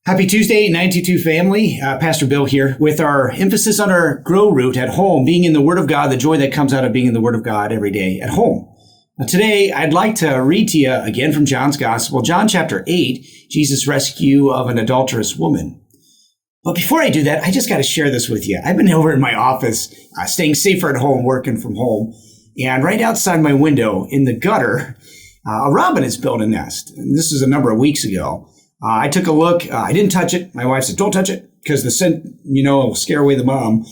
Happy Tuesday, 922 family. Pastor Bill here with our emphasis on our grow root at home, being in the Word of God, the joy that comes out of being in the Word of God every day at home. Now, today, I'd like to read to you again from John's Gospel, John chapter 8, Jesus' rescue of an adulterous woman. But before I do that, I just got to share this with you. I've been over in my office, staying safer at home, working from home, and right outside my window in the gutter, a robin has built a nest. And this is a number of weeks ago. I took a look. I didn't touch it. My wife said, don't touch it because the scent, will scare away the mom,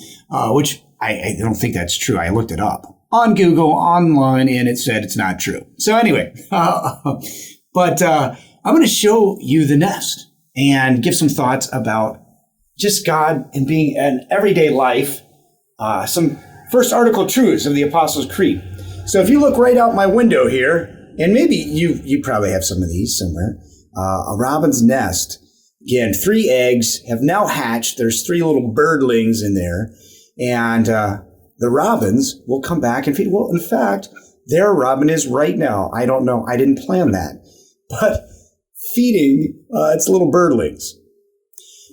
which I don't think that's true. I looked it up on Google, online, and it said it's not true. So anyway, but I'm going to show you the nest and give some thoughts about just God and being an everyday life, some first article truths of the Apostles' Creed. So if you look right out my window here, and maybe you probably have some of these somewhere, a robin's nest. Again, 3 eggs have now hatched. There's 3 little birdlings in there. And the robins will come back and feed. Well, in fact, there a robin is right now. I don't know. I didn't plan that. But feeding its little birdlings.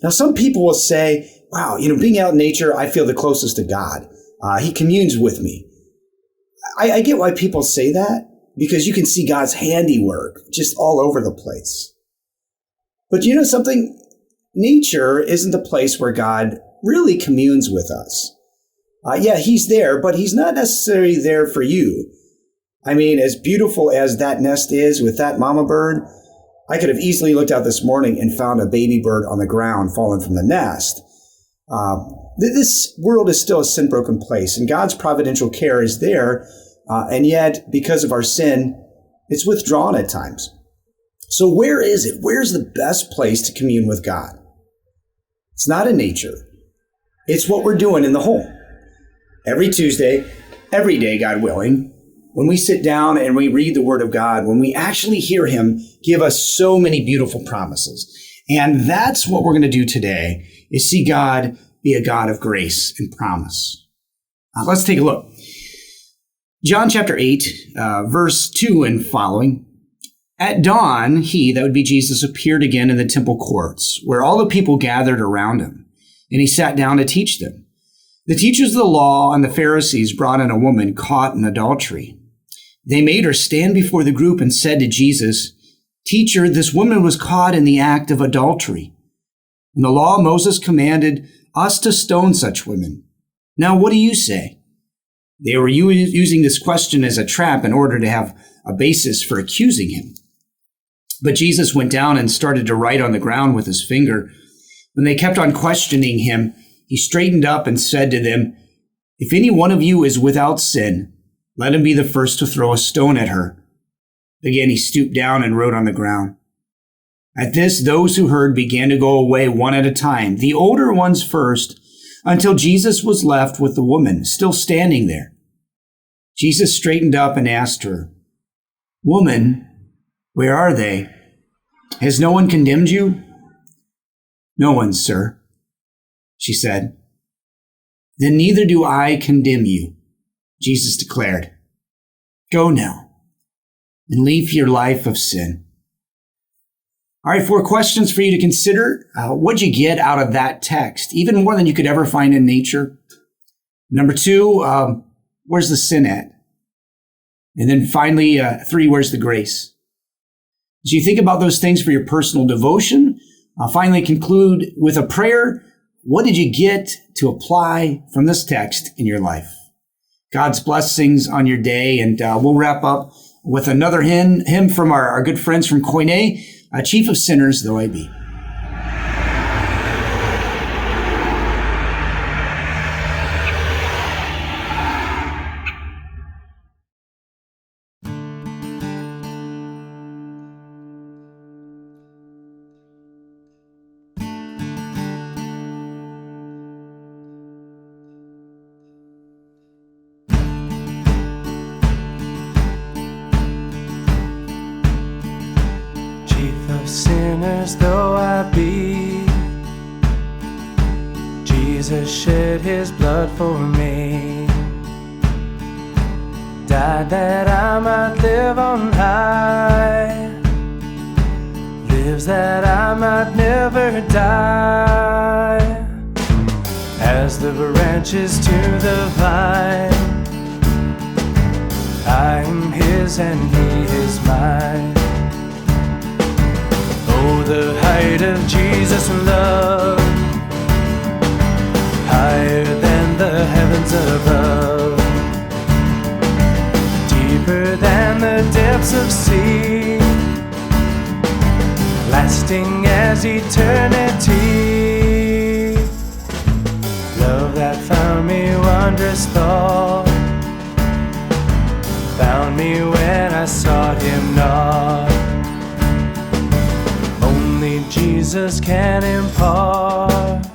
Now, some people will say, wow, being out in nature, I feel the closest to God. He communes with me. I get why people say that, because you can see God's handiwork just all over the place. But you know something? Nature isn't the place where God really communes with us. Yeah, he's there, but he's not necessarily there for you. I mean, as beautiful as that nest is with that mama bird, I could have easily looked out this morning and found a baby bird on the ground fallen from the nest. This world is still a sin-broken place, and God's providential care is there. And yet, because of our sin, it's withdrawn at times. So where is it? Where's the best place to commune with God? It's not in nature. It's what we're doing in the home. Every Tuesday, every day, God willing, when we sit down and we read the Word of God, when we actually hear Him give us so many beautiful promises. And that's what we're going to do today, is see God be a God of grace and promise. Let's take a look. John chapter 8, verse 2 and following. At dawn, he, that would be Jesus, appeared again in the temple courts, where all the people gathered around him, and he sat down to teach them. The teachers of the law and the Pharisees brought in a woman caught in adultery. They made her stand before the group and said to Jesus, "Teacher, this woman was caught in the act of adultery. In the law, Moses commanded us to stone such women. Now, what do you say?" They were using this question as a trap in order to have a basis for accusing him. But Jesus went down and started to write on the ground with his finger. When they kept on questioning him, he straightened up and said to them, "If any one of you is without sin, let him be the first to throw a stone at her." Again, he stooped down and wrote on the ground. At this, those who heard began to go away one at a time, the older ones first, until Jesus was left with the woman still standing there. Jesus straightened up and asked her, "Woman, where are they? Has no one condemned you?" "No one, sir," she said. "Then neither do I condemn you," Jesus declared. "Go now and leave your life of sin." All right, 4 questions for you to consider. What'd you get out of that text? Even more than you could ever find in nature. Number 2, where's the sin at? And then finally, 3, where's the grace? As you think about those things for your personal devotion, I'll finally conclude with a prayer. What did you get to apply from this text in your life? God's blessings on your day, and we'll wrap up with another hymn from our good friends from Koine, Chief of Sinners Though I Be. Sinners though I be, Jesus shed his blood for me, died that I might live on high, live lives that I might never die. As the branches to the vine, I am His and He is mine. Oh, the height of Jesus' love, higher than the heavens above, deeper than the depths of sea, lasting as eternity. Love that found me wondrous thought, found me when I sought Him not. Only Jesus can impart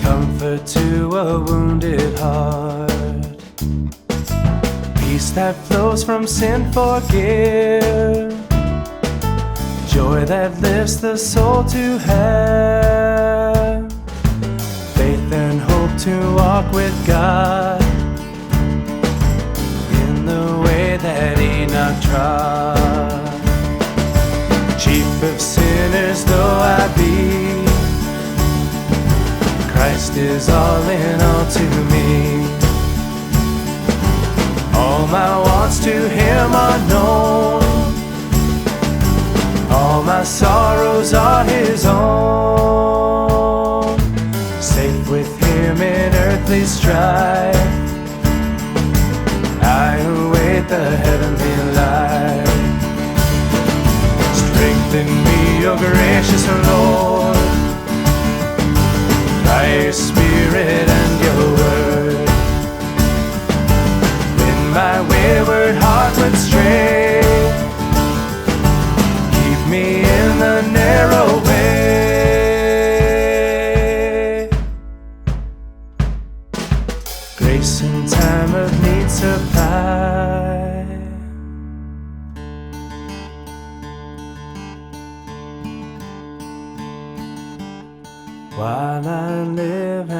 comfort to a wounded heart, peace that flows from sin forgive, joy that lifts the soul to have, faith and hope to walk with God in the way that Enoch trod. Chief of sinners though I be, Christ is all in all to me. All my wants to Him are known, all my sorrows are His own. Safe with Him in earthly strife, I await the heavenly life. Strengthen me, O gracious Lord, by Your Spirit and Your word. When my wayward heart would stray, keep me in the narrow way. Grace in time of need supply, while I live